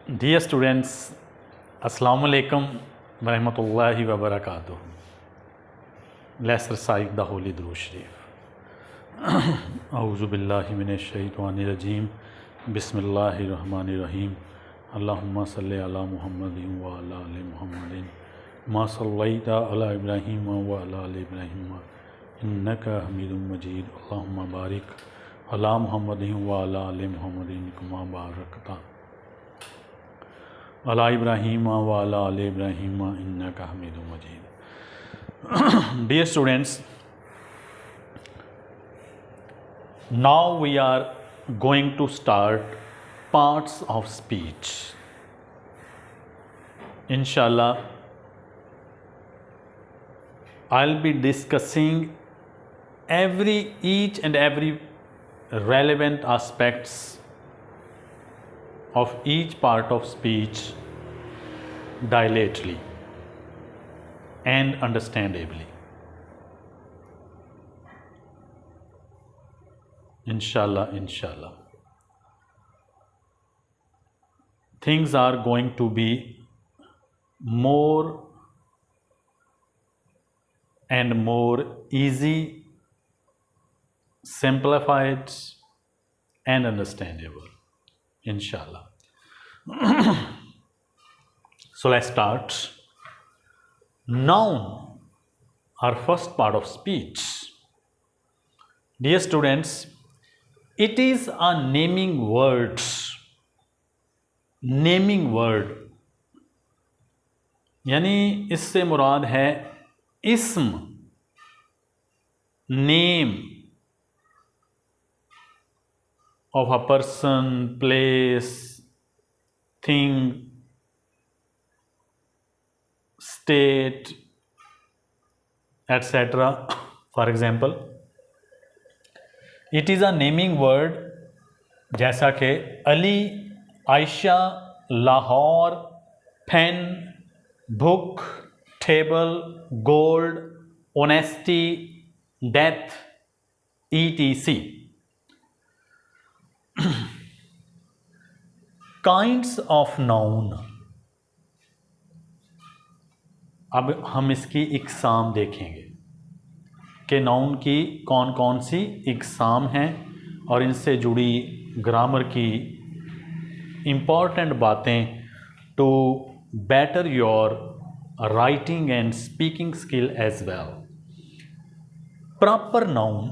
Dear students, Assalamu alaikum wa rahmatullahi wa barakatuh. Let's recite the Holy Durood Sharif. A'udhu billahi minash shaitanir rajim. Bismillahir rahmanir rahim. Allahumma salli ala Muhammadin wa ala ali Muhammadin. Ma sallaita ala Ibrahim wa ala ali Ibrahim. Innaka Hamidum Majid. Allahumma barik ala Muhammadin wa ala ali Muhammadin kama barakta अला इब्राहीम व अला आले इब्राहीम इन्नका हमीदुम मजीद. Dear students, now we are going to start parts of speech. Inshallah, I'll be discussing each and every relevant aspects of each part of speech dilatedly and understandably. Inshallah, inshallah. Things are going to be more and more easy, simplified and understandable. Inshallah. So let's start. Noun, our first part of speech. Dear students, it is a naming word. Naming word यानी इससे मुराद है इस्म, name of a person, place, thing, state, etc. For example, it is a naming word जैसा कि Ali, Ayesha, Lahore, pen, book, table, gold, honesty, death, etc. Kinds of noun. अब हम इसकी इकसाम देखेंगे कि नाउन की कौन कौन सी इकसाम हैं और इनसे जुड़ी ग्रामर की इम्पॉर्टेंट बातें to better your writing and speaking skill as well. Proper noun.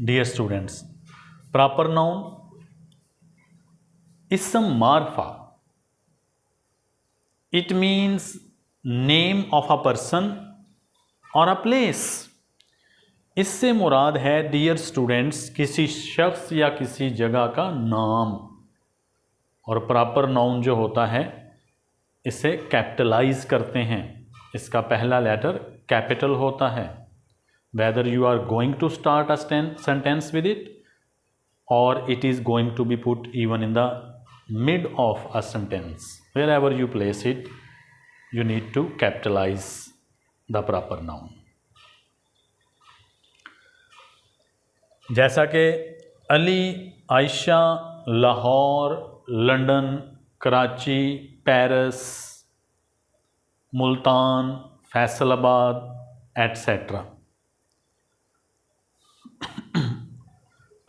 Dear students, proper noun, ism marfa. It means name of a person or a place. इससे मुराद है डियर स्टूडेंट्स किसी शख्स या किसी जगह का नाम. और प्रॉपर नाउन जो होता है इसे कैपिटलाइज करते हैं. इसका पहला लेटर कैपिटल होता है. Whether you are going to start a sentence with it or it is going to be put even in the mid of a sentence. Wherever you place it, you need to capitalize the proper noun. जैसा कि Ali, Ayesha, Lahore, London, Karachi, Paris, Multan, Faisalabad, etcetera.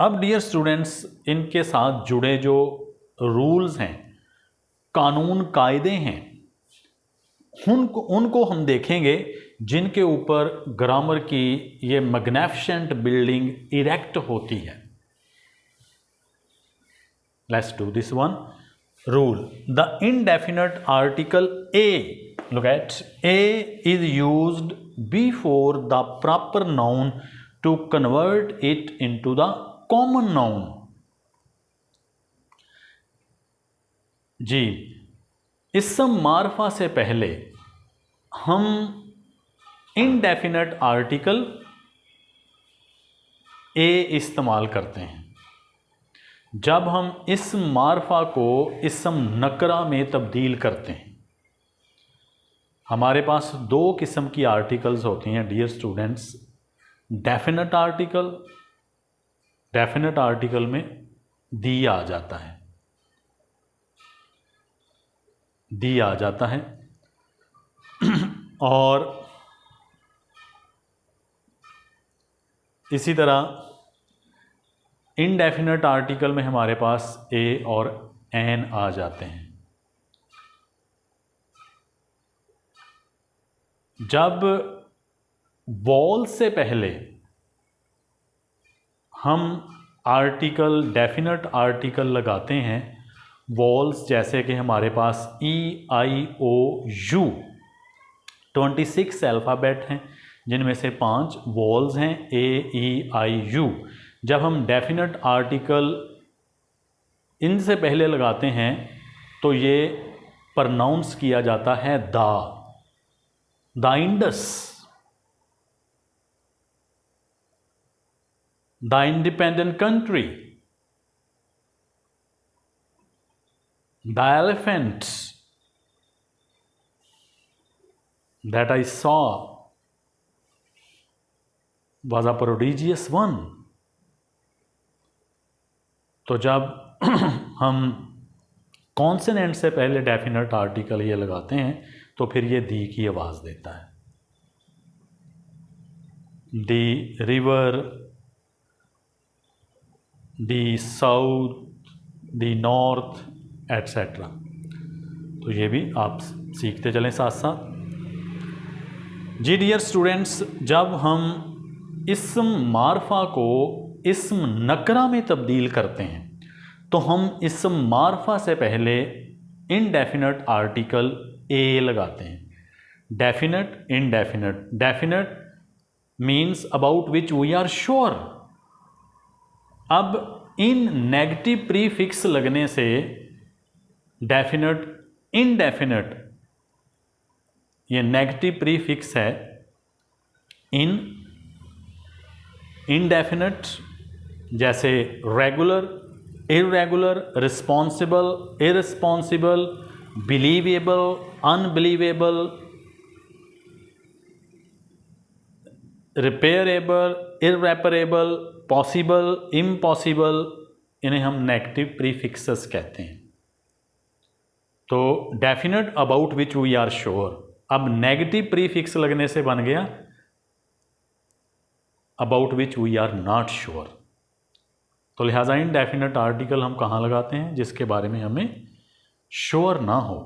अब dear students, इनके साथ जुड़े जो rules हैं, कानून कायदे हैं, उनको हम देखेंगे जिनके ऊपर ग्रामर की ये मैग्निफिसेंट बिल्डिंग इरेक्ट होती है. Let's do this one. Rule. The indefinite article a, look at, a is used before the proper noun to convert it into the common noun. जी, इस्म मारफा से पहले हम इनडेफिनेट आर्टिकल ए इस्तेमाल करते हैं. जब हम इस्म मारफा को इस्म नकरा में तब्दील करते हैं, हमारे पास दो किस्म की आर्टिकल्स होती हैं डियर स्टूडेंट्स. डेफिनेट आर्टिकल में दी आ जाता है, दी आ जाता है। और इसी तरह इनडेफिनेट आर्टिकल में हमारे पास ए और एन आ जाते हैं। जब वॉल से पहले हम आर्टिकल, डेफिनेट आर्टिकल लगाते हैं, वॉल्स जैसे कि हमारे पास EIOU 26 अल्फ़ाबेट हैं, जिनमें से 5 वॉल्स हैं, AEIU। जब हम डेफिनेट आर्टिकल इनसे पहले लगाते हैं तो ये प्रनाउंस किया जाता है the Indus, the independent country, the elephant that I saw was a prodigious one। तो जब हम कॉन्सोनेंट से पहले डेफिनेट आर्टिकल ये लगाते हैं तो फिर ये दी की आवाज़ देता है। The river, the south, the north etcetera. तो ये भी आप सीखते चलें साथ साथ। जी डियर स्टूडेंट्स, जब हम इस्म मारफा को इस्म नकरा में तब्दील करते हैं तो हम इस्म मारफा से पहले इनडेफिनेट आर्टिकल ए लगाते हैं। Definite, indefinite. Definite means about which we are sure. अब इन नेगेटिव प्रीफिक्स लगने से डेफिनेट, इनडेफिनेट, ये नेगेटिव प्रीफिक्स है इन इनडेफिनेट, जैसे regular, irregular, responsible, irresponsible, believable, unbelievable, repairable, irreparable, possible, impossible, इन्हें हम नेगेटिव प्रीफिक्सेस कहते हैं। तो definite about which we are sure, अब नेगेटिव प्रीफिक्स लगने से बन गया about which we are not sure. तो लिहाजा इनडेफिनेट आर्टिकल हम कहाँ लगाते हैं? जिसके बारे में हमें श्योर ना हो,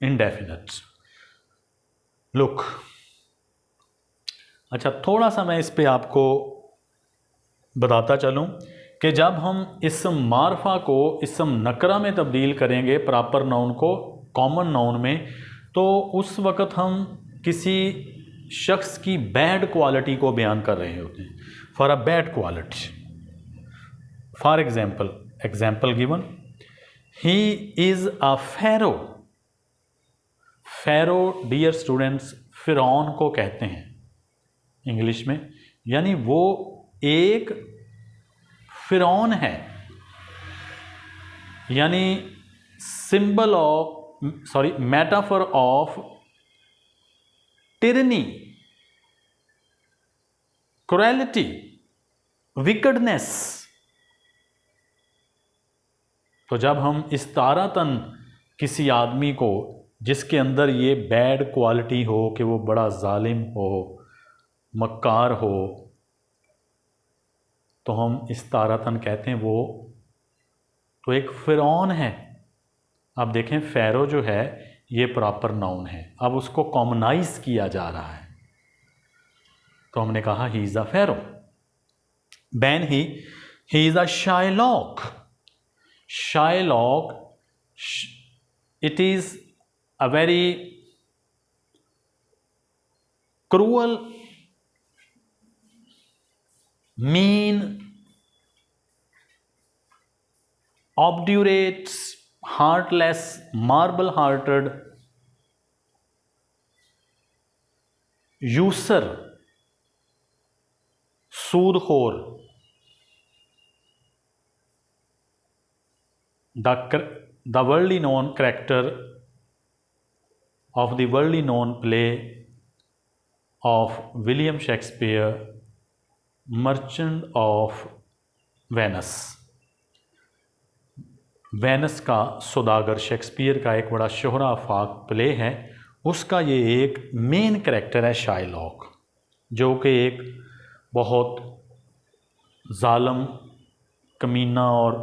इनडेफिनेट। लुक, अच्छा थोड़ा सा मैं इस पे आपको बताता चलूं कि जब हम इस्म मारफा को इस्म नकरा में तब्दील करेंगे, प्रॉपर नाउन को कॉमन नाउन में, तो उस वक़्त हम किसी शख्स की बैड क्वालिटी को बयान कर रहे होते हैं। For a bad quality, for example given, he is a pharaoh. Pharaoh dear students फिरौन को कहते हैं इंग्लिश में, यानी वो एक फिरौन है, यानी symbol of, sorry, metaphor of tyranny, cruelty, wickedness. तो जब हम इस्तारतन किसी आदमी को जिसके अंदर ये बैड क्वालिटी हो कि वो बड़ा जालिम हो, मक्कार हो, तो हम इस्तारतन कहते हैं वो तो एक फिरौन है। अब देखें, फ़ैरो जो है ये प्रॉपर नाउन है, अब उसको कॉमनाइज किया जा रहा है, तो हमने कहा ही इज़ अ फ़ैरो। बैन he is a Shylock. Shylock, it is a very cruel, mean, obdurate, heartless, marble-hearted, user, सूदखोर। The worldly known character of the worldly known play of William Shakespeare, merchant of Venice. Venice का सौदागर Shakespeare का एक बड़ा शोहरा आफाक play है, उसका ये एक मेन कैरेक्टर है शाइलॉक, जो कि एक बहुत जालिम, कमीना और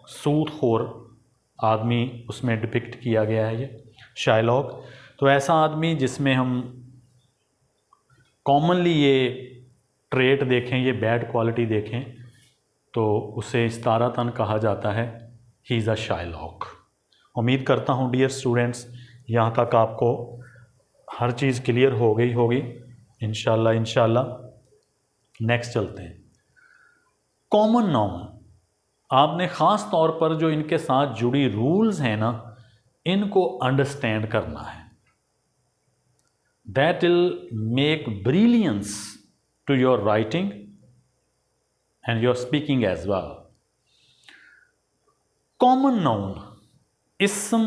सूदखोर आदमी उसमें डिपिक्ट किया गया है ये शाइलॉक। तो ऐसा आदमी जिसमें हम कॉमनली ये ट्रेट देखें, ये बैड क्वालिटी देखें, तो उसे इस्तारातन कहा जाता है, ही इज़ अ शाइलॉक। उम्मीद करता हूँ डियर स्टूडेंट्स यहाँ तक आपको हर चीज़ क्लियर हो गई होगी। इंशाल्लाह नेक्स्ट चलते हैं। कॉमन नाउन, आपने ख़ास तौर पर जो इनके साथ जुड़ी रूल्स हैं ना, इनको अंडरस्टैंड करना है। That will make brilliance to your writing and your speaking as well. Common noun, इस्म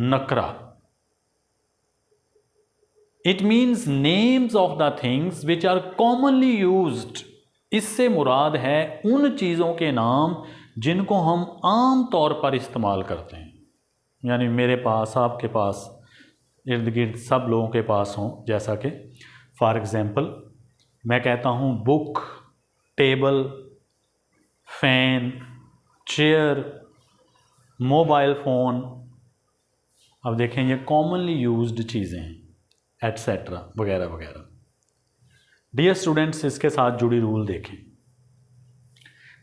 नकरा, it means names of the things which are commonly used. इससे मुराद है उन चीज़ों के नाम जिनको हम आम तौर पर इस्तेमाल करते हैं, यानी मेरे पास, आपके पास, इर्द गिर्द सब लोगों के पास हों। जैसा कि फॉर एग्ज़ाम्पल मैं कहता हूँ book, table, fan, chair, mobile phone. अब देखें ये कॉमनली यूज्ड चीज़ें हैं, एट्सेट्रा वगैरह वगैरह। डियर स्टूडेंट्स इसके साथ जुड़ी रूल देखें।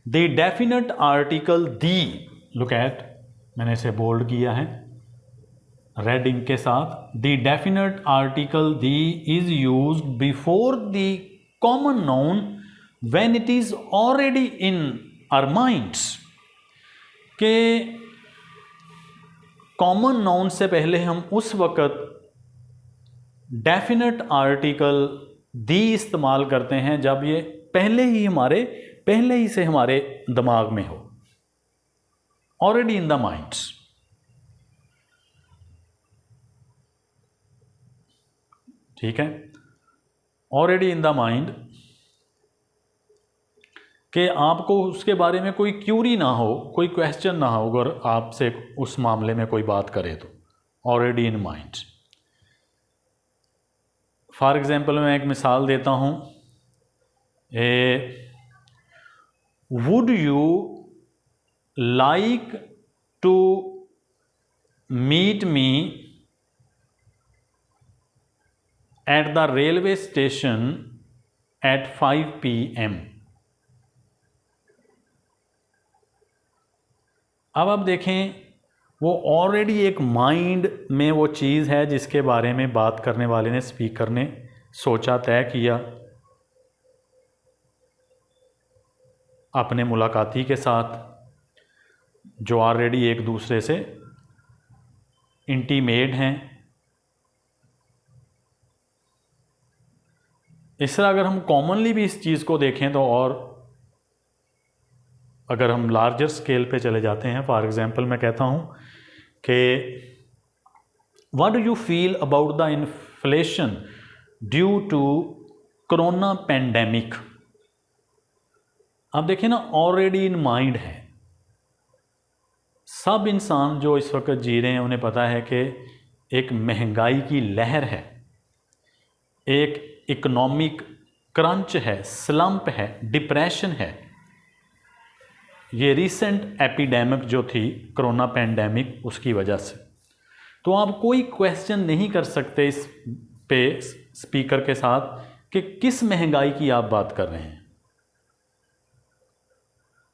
The definite article the, look at, मैंने इसे बोल्ड किया है रेड इंक के साथ। The definite article the is used before the common noun when it is already in our minds. के कॉमन नाउन से पहले हम उस वक़्त डेफिनेट आर्टिकल दी इस्तेमाल करते हैं जब ये पहले ही से हमारे दिमाग में हो, ऑलरेडी इन द माइंड्स। ठीक है, ऑलरेडी इन द माइंड, कि आपको उसके बारे में कोई क्यूरी ना हो, कोई क्वेश्चन ना हो अगर आपसे उस मामले में कोई बात करे तो, already in mind. For example मैं एक मिसाल देता हूँ, would you like to meet me at the railway station at 5 PM। अब आप देखें वो ऑलरेडी एक माइंड में वो चीज़ है जिसके बारे में बात करने वाले ने, स्पीकर ने सोचा, तय किया अपने मुलाकाती के साथ, जो ऑलरेडी एक दूसरे से इंटीमेट हैं। इस तरह अगर हम कॉमनली भी इस चीज़ को देखें तो, और अगर हम लार्जर स्केल पे चले जाते हैं, फॉर एग्ज़ाम्पल मैं कहता हूँ कि what do you feel about the inflation due to corona pandemic. अब देखिए ना, ऑलरेडी इन माइंड है। सब इंसान जो इस वक्त जी रहे हैं उन्हें पता है कि एक महंगाई की लहर है, एक इकोनॉमिक क्रंच है, स्लंप है, डिप्रेशन है। ये रीसेंट एपिडेमिक जो थी कोरोना पेंडेमिक, उसकी वजह से। तो आप कोई क्वेश्चन नहीं कर सकते इस पे स्पीकर के साथ कि किस महंगाई की आप बात कर रहे हैं,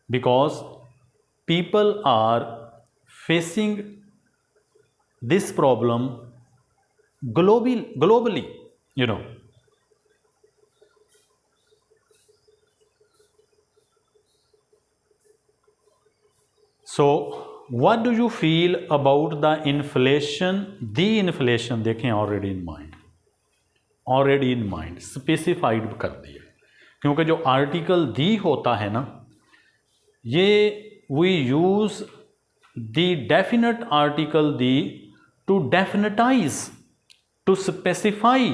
because people are facing this problem globally, you know. So what do you feel about the inflation? The inflation देखें, already in mind, already in mind specified कर दिया, क्योंकि जो आर्टिकल दी होता है ना, ये we use the definite article the to definitize, to specify,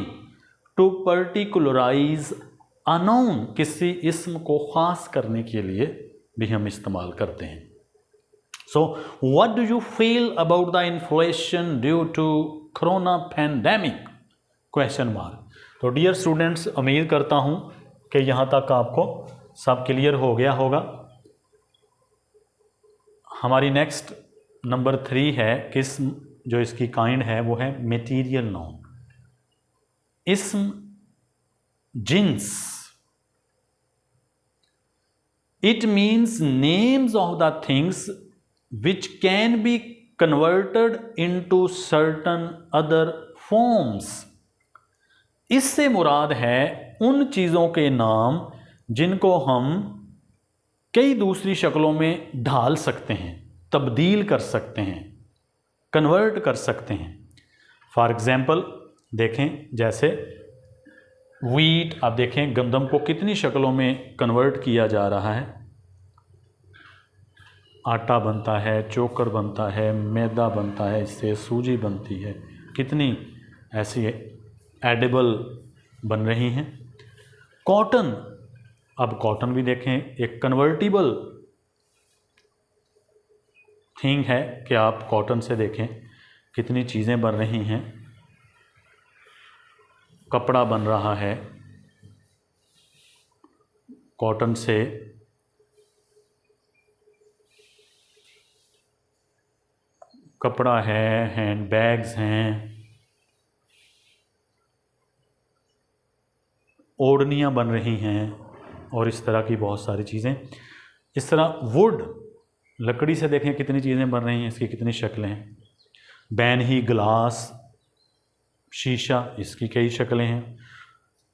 to particularize a noun. किसी इस्म को ख़ास करने के लिए भी हम इस्तेमाल करते हैं। So, what do you feel about the inflation due to corona pandemic? Question mark. तो डियर स्टूडेंट्स, उम्मीद करता हूँ कि यहाँ तक आपको सब क्लियर हो गया होगा। हमारी नेक्स्ट नंबर 3 है, किस जो इसकी काइंड है वो है मटेरियल नाउन। इस्म, जिन्स। It means names of the things which can be converted into certain other forms। इससे मुराद है उन चीज़ों के नाम जिनको हम कई दूसरी शक्लों में ढाल सकते हैं, तब्दील कर सकते हैं, कन्वर्ट कर सकते हैं। फॉर एग्ज़ाम्पल देखें, जैसे वीट, आप देखें गंदम को कितनी शक्लों में कन्वर्ट किया जा रहा है। आटा बनता है, चोकर बनता है, मैदा बनता है, इससे सूजी बनती है, कितनी ऐसी एडिबल बन रही हैं। कॉटन, अब कॉटन भी देखें एक कन्वर्टिबल थिंग है कि आप कॉटन से देखें कितनी चीज़ें बन रही हैं। कपड़ा बन रहा है कॉटन से, कपड़ा है, हैंड बैग्स हैं, ओढ़नियाँ बन रही हैं और इस तरह की बहुत सारी चीज़ें। इस तरह वुड, लकड़ी से देखें कितनी चीज़ें बन रही हैं, इसकी कितनी शक्लें हैं। बैन ही, ग्लास, शीशा, इसकी कई शक्लें हैं,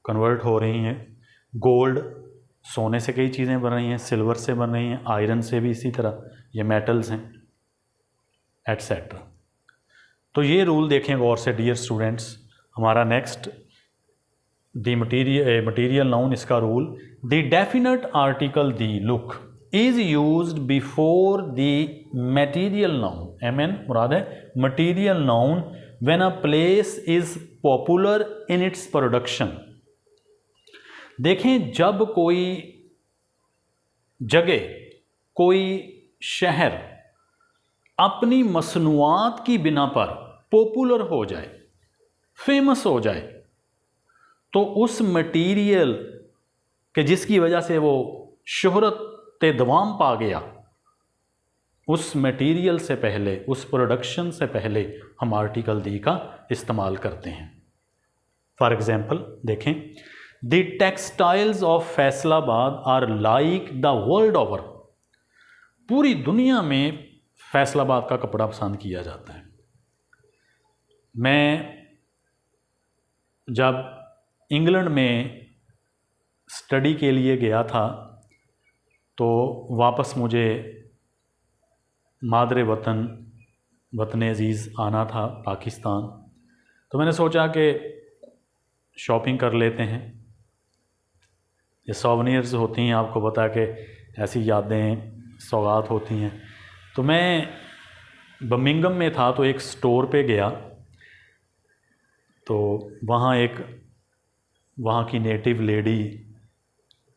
कन्वर्ट हो रही हैं। गोल्ड, सोने से कई चीज़ें बन रही हैं, सिल्वर से बन रही हैं, आयरन से भी इसी तरह, ये मेटल्स हैं, एट्सेट्रा। तो ये रूल देखें गौर से डियर स्टूडेंट्स। हमारा नेक्स्ट द मटीरियल नाउन, इसका rule, the definite article the look is used before the material noun. एमएन मुराद है material noun when a place is popular in its production. देखें, जब कोई जगह, कोई शहर अपनी मसनूआत की बिना पर पॉपुलर हो जाए, फेमस हो जाए, तो उस मटीरियल के जिसकी वजह से वो शोहरत दवाम पा गया, उस मटीरियल से पहले, उस प्रोडक्शन से पहले हम आर्टिकल दी का इस्तेमाल करते हैं। फॉर एग्जाम्पल देखें, the textiles of Faisalabad are like the world over. पूरी दुनिया में फैसलाबाद का कपड़ा पसंद किया जाता है। मैं जब इंग्लैंड में स्टडी के लिए गया था तो वापस मुझे मादरे वतन, वतन अज़ीज़ आना था पाकिस्तान। तो मैंने सोचा कि शॉपिंग कर लेते हैं। ये सोवेनियर्स होती हैं, आपको पता है कि ऐसी यादें, सौगात होती हैं। तो मैं बर्मिंघम में था तो एक स्टोर पे गया, तो वहाँ की नेटिव लेडी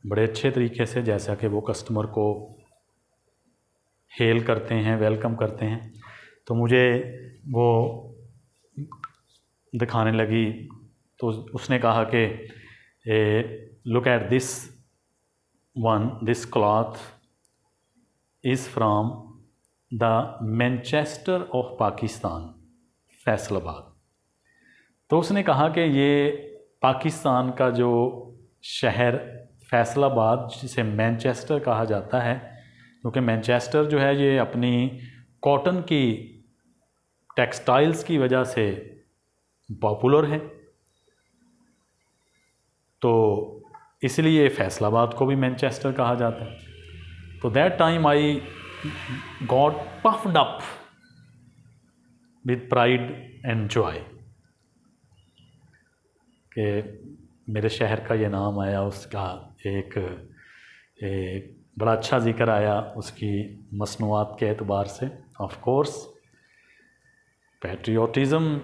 बड़े अच्छे तरीके से, जैसा कि वो कस्टमर को हेल करते हैं, वेलकम करते हैं, तो मुझे वो दिखाने लगी। तो उसने कहा कि look at this one, this cloth is from the Manchester of Pakistan, Faisalabad. तो उसने कहा कि ये पाकिस्तान का जो शहर फैसलाबाद, जिसे मैनचेस्टर कहा जाता है, क्योंकि मैनचेस्टर जो है ये अपनी कॉटन की टेक्सटाइल्स की वजह से पॉपुलर है, तो इसलिए फैसलाबाद को भी मैनचेस्टर कहा जाता है। तो that time I got puffed up with pride and Joy कि मेरे शहर का ये नाम आया, उसका एक बड़ा अच्छा जिक्र आया उसकी मसनूआत के एतबार से। Of course patriotism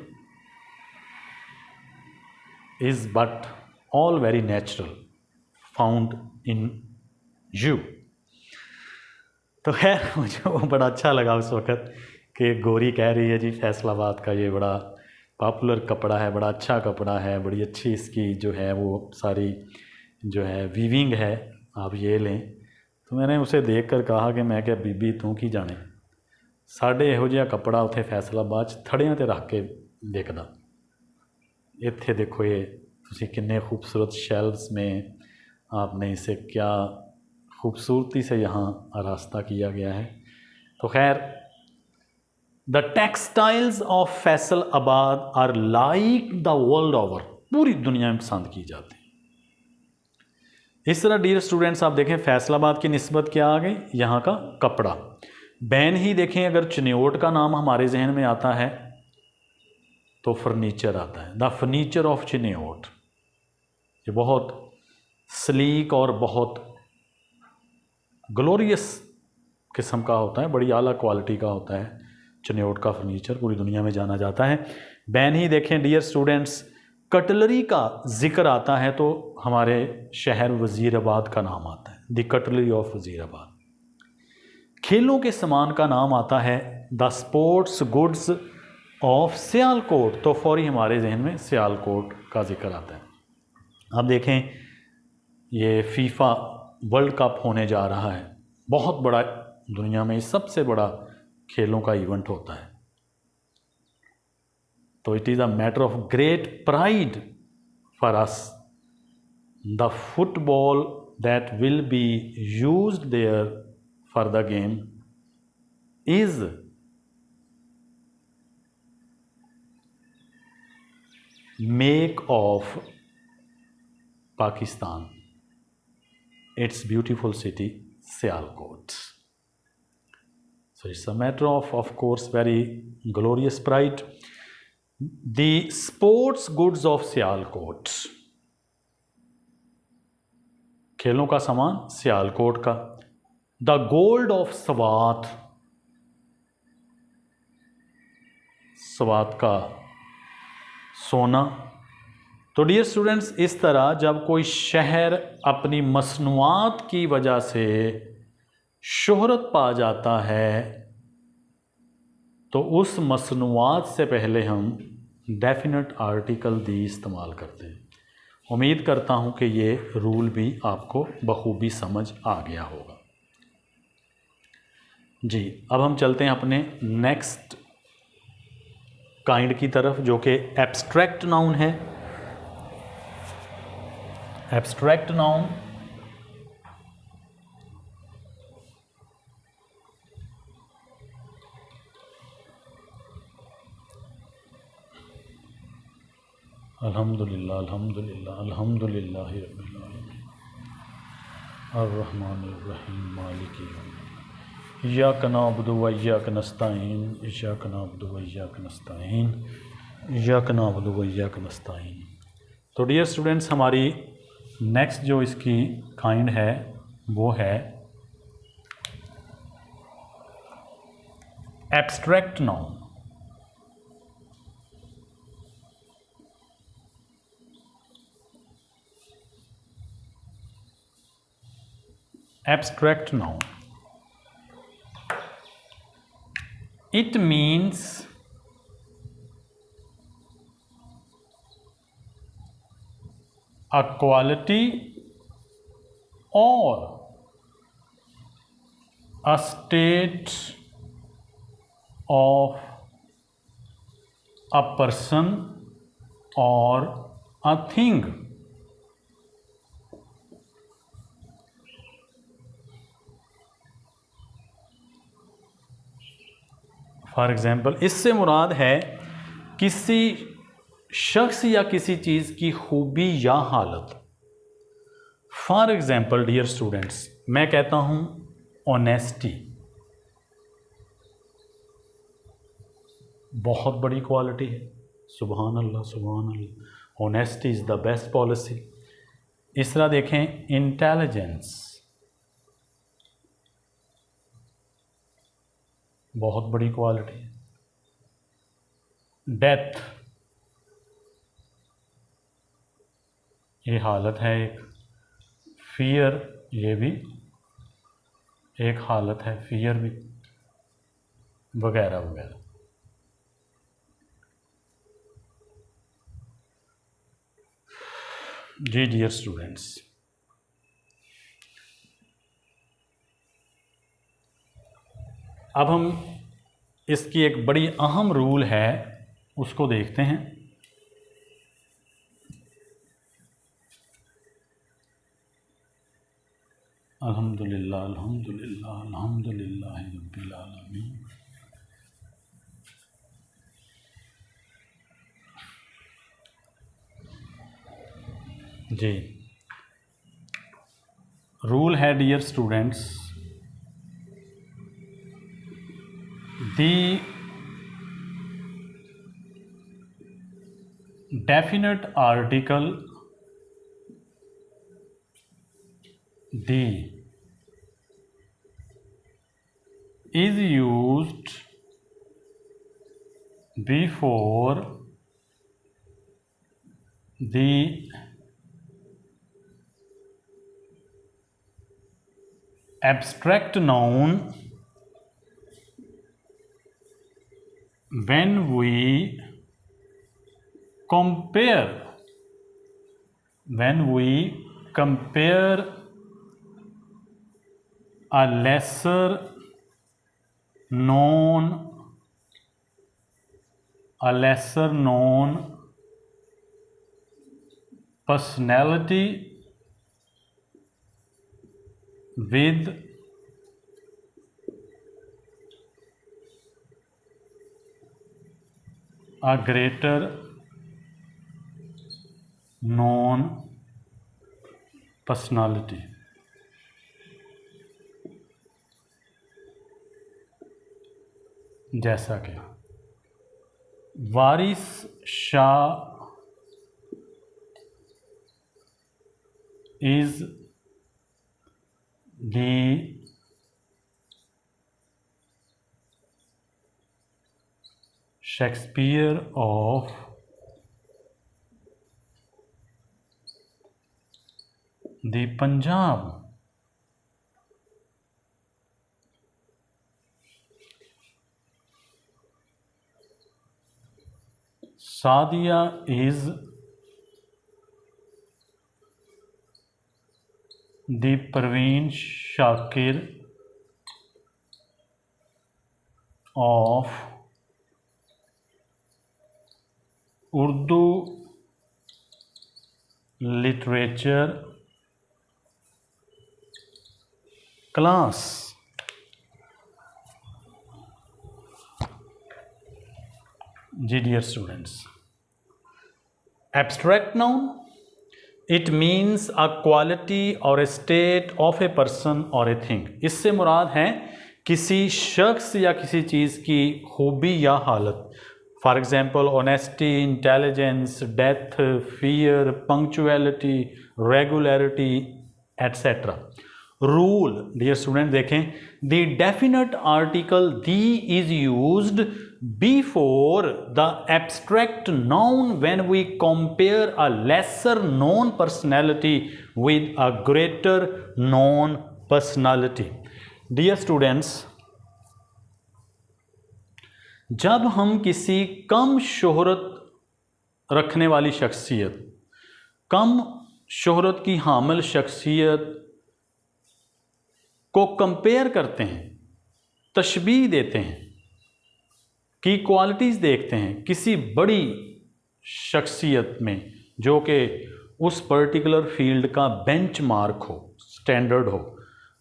is but all very natural, found in you। तो खैर मुझे वो बड़ा अच्छा लगा उस वक़्त कि गोरी कह रही है जी फैसलाबाद का ये बड़ा पॉपुलर कपड़ा है, बड़ा अच्छा कपड़ा है, बड़ी अच्छी इसकी जो है वो सारी जो है वीविंग है, आप ये लें। तो मैंने उसे देख कर कहा कि मैं क्या बीबी तू की जाने, साढ़े ਇਹੋ ਜਿਹਾ कपड़ा उत्थे फैसलाबाद 'ਚ थड़ियां ते रख के विकदा। इत्थे देखो ये तुसी किन्ने खूबसूरत शेल्व्स में आपने इसे क्या खूबसूरती से यहाँ रास्ता किया गया है। तो खैर the textiles of Faisalabad are like the world over, पूरी दुनिया में पसंद की जाती है। इस तरह डियर स्टूडेंट्स आप देखें फैसलाबाद की निस्बत क्या आ गई, यहाँ का कपड़ा। बैन ही देखें, अगर चिन्योट का नाम हमारे जहन में आता है तो फर्नीचर आता है, द फर्नीचर ऑफ चिन्योट। ये बहुत स्लीक और बहुत ग्लोरियस किस्म का होता है, बड़ी आला क्वालिटी का होता है चिन्योट का फर्नीचर, पूरी दुनिया में जाना जाता है। बैन ही देखें डियर स्टूडेंट्स, कटलरी का जिक्र आता है तो हमारे शहर वज़ीराबाद का नाम आता है, द कटलरी ऑफ वज़ीराबाद। खेलों के सामान का नाम आता है the sports goods of Sialkot, तो फौरी हमारे जहन में सियालकोट का जिक्र आता है। अब देखें ये फीफा वर्ल्ड कप होने जा रहा है, बहुत बड़ा, दुनिया में सबसे बड़ा खेलों का इवेंट होता है। तो it is a matter of great pride for us, the football that will be used there for the game is make of Pakistan, it's beautiful city Sialkot. So it's a matter of course, very glorious pride. The sports goods of Sialkot, खेलों का सामान सियालकोट का। The gold of Swat, Swat का सोना। तो dear students इस तरह जब कोई शहर अपनी मसनूआत की वजह से शोहरत पा जाता है तो उस मसनूआत से पहले हम डेफिनेट आर्टिकल दी इस्तेमाल करते हैं। उम्मीद करता हूँ कि ये रूल भी आपको बखूबी समझ आ गया होगा। जी अब हम चलते हैं अपने नेक्स्ट काइंड की तरफ, जो कि एब्स्ट्रैक्ट नाउन है। एब्स्ट्रैक्ट नाउन अल्हम्दुलिल्लाह अल्हम्दुलिल्लाह अल्हम्दुलिल्लाह रब्बिल आलमीन अर्रहमानिर रहीम मालिकि यौमिद्दीन इय्याका नअबुदु व इय्याका नस्तईन इय्याका नअबुदु व इय्याका नस्तईन इय्याका नअबुदु व इय्याका नस्तईन। तो डियर स्टूडेंट्स हमारी नेक्स्ट जो इसकी काइंड है वो है abstract noun. Abstract noun, it means a quality or a state of a person or a thing। For example इससे मुराद है किसी शख्स या किसी चीज़ की खूबी या हालत। फॉर एग्ज़ाम्पल डियर स्टूडेंट्स मैं कहता हूँ ऑनेस्टी, बहुत बड़ी क्वालिटी है, सुभान अल्लाह सुभान अल्लाह, honesty is the best policy. इस तरह देखें इंटेलिजेंस, बहुत बड़ी क्वालिटी है। डेथ, ये हालत है एक। फियर, ये भी एक हालत है फियर भी, वगैरह वगैरह। जी डियर स्टूडेंट्स, अब हम इसकी एक बड़ी अहम रूल है उसको देखते हैं। अल्हम्दुलिल्लाह अल्हम्दुलिल्लाह अल्हम्दुलिल्लाह रब्बिल आलमीन। जी, रूल है dear students, the definite article the is used before the abstract noun when we compare a lesser known personality with a greater known personality। जैसा कि वारिस Shah is the Shakespeare of the Punjab। Sadia is the Parveen Shakir of Urdu literature class। जी dear students, abstract noun it means a quality और a state of a person और a thing. इससे मुराद है किसी शख्स या किसी चीज़ की खूबी या हालत। For example honesty, intelligence, death, fear, punctuality, regularity etcetera. Rule dear student देखें, the definite article the is used before the abstract noun when we compare a lesser known personality with a greater known personality. Dear students, जब हम किसी कम शोहरत रखने वाली शख्सियत, कम शोहरत की हामिल शख्सियत को कंपेयर करते हैं, तशबीह देते हैं, की क्वालिटीज़ देखते हैं किसी बड़ी शख्सियत में जो कि उस पर्टिकुलर फील्ड का बेंचमार्क हो, स्टैंडर्ड हो,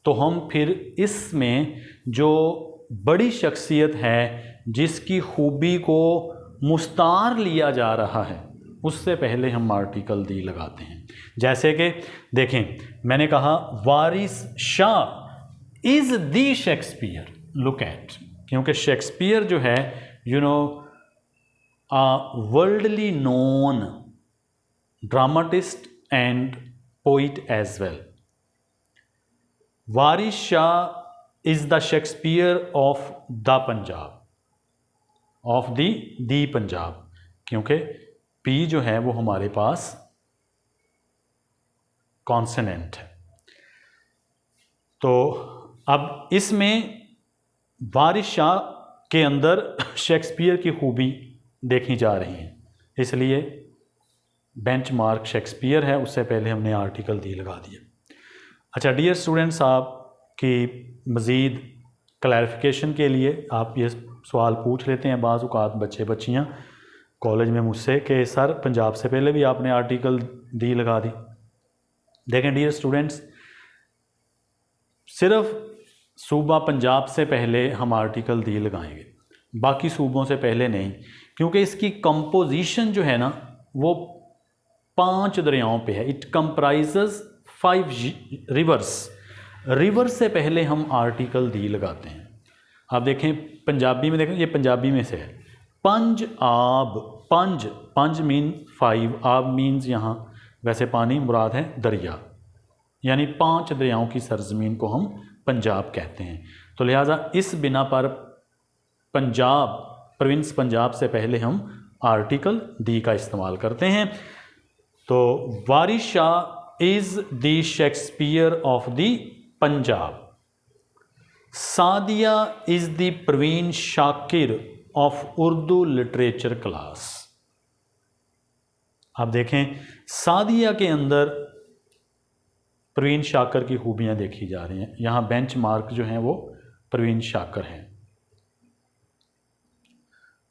तो हम फिर इसमें जो बड़ी शख्सियत है जिसकी खूबी को मुस्तार लिया जा रहा है उससे पहले हम आर्टिकल दी लगाते हैं। जैसे कि देखें, मैंने कहा Waris Shah is the Shakespeare, look at, क्योंकि शेक्सपियर जो है you know worldly known dramatist and poet as well. Waris Shah is the Shakespeare of the Punjab, of the Punjab, क्योंकि पी जो है वो हमारे पास कॉन्सोनेंट है। तो अब इसमें वारिस शाह के अंदर शेक्सपियर की खूबी देखी जा रही है, इसलिए बेंचमार्क शेक्सपियर है, उससे पहले हमने आर्टिकल दी लगा दिया। अच्छा डियर स्टूडेंट्स, आपकी मज़ीद क्लैरिफिकेशन के लिए आप ये सवाल पूछ लेते हैं बाज़ औक़ात बच्चे बच्चियाँ कॉलेज में मुझसे कि सर पंजाब से पहले भी आपने आर्टिकल दी लगा दी। देखें डियर स्टूडेंट्स, सिर्फ सूबा पंजाब से पहले हम आर्टिकल दी लगाएंगे, बाकी सूबों से पहले नहीं, क्योंकि इसकी कंपोजिशन जो है ना वो 5 दरियाओं पे है। It comprises 5 reverse. रिवर से पहले हम आर्टिकल दी लगाते हैं। आप देखें पंजाबी में, देखें ये पंजाबी में से है, पंज आब, पंज मीन 5, आब मीन्स यहाँ वैसे पानी मुराद है दरिया, यानी 5 दरियाओं की सरजमीन को हम पंजाब कहते हैं। तो लिहाजा इस बिना पर पंजाब, प्रोविंस पंजाब से पहले हम आर्टिकल दी का इस्तेमाल करते हैं। तो Waris Shah is the Shakespeare of the Punjab. Sadia is the Parveen Shakir of Urdu literature class. आप देखें सादिया के अंदर प्रवीण शाकर की खूबियाँ देखी जा रही हैं। यहाँ बेंचमार्क जो हैं वो प्रवीण शाकर हैं।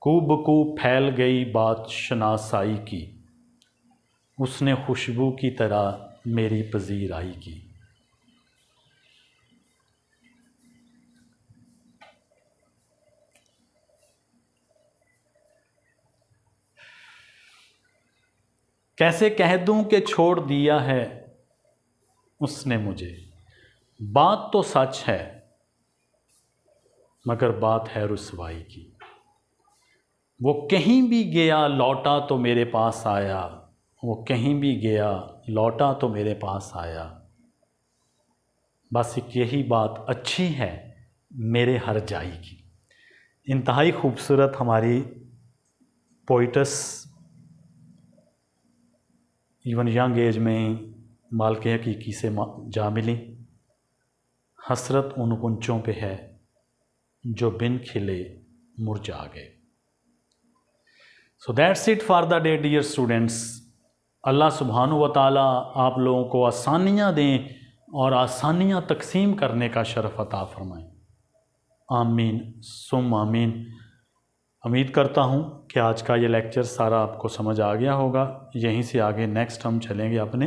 बकू फैल गई बात शनासाई की, उसने खुशबू की तरह मेरी पजीराई की। कैसे कह दूं कि छोड़ दिया है उसने मुझे, बात तो सच है मगर बात है रुसवाई की। वो कहीं भी गया लौटा तो मेरे पास आया, वो कहीं भी गया लौटा तो मेरे पास आया। बस एक यही बात अच्छी है मेरे हर जाई की। इंतहाई खूबसूरत हमारी पोइटस इवन यंग एज में मालके हकीकी से जा मिली। हसरत उन गुंचों पे है जो बिन खिले मुरझा गए। So that's it for the day dear students. अल्लाह सुब्हानहू व तआला आप लोगों को आसानियाँ दें और आसानियाँ तकसीम करने का शरफ अता फरमाएं। आमीन सुम आमीन। उम्मीद करता हूँ कि आज का ये लेक्चर सारा आपको समझ आ गया होगा। यहीं से आगे नेक्स्ट हम चलेंगे अपने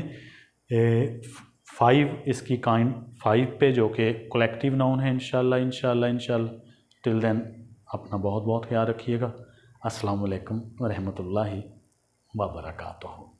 5 इसकी काइंड 5 पे, जो कि कलेक्टिव नाउन है इंशाल्लाह। टिल देन अपना बहुत बहुत ख्याल रखिएगा। अस्सलामु अलैकुम व रहमतुल्लाहि व बरकातुहू।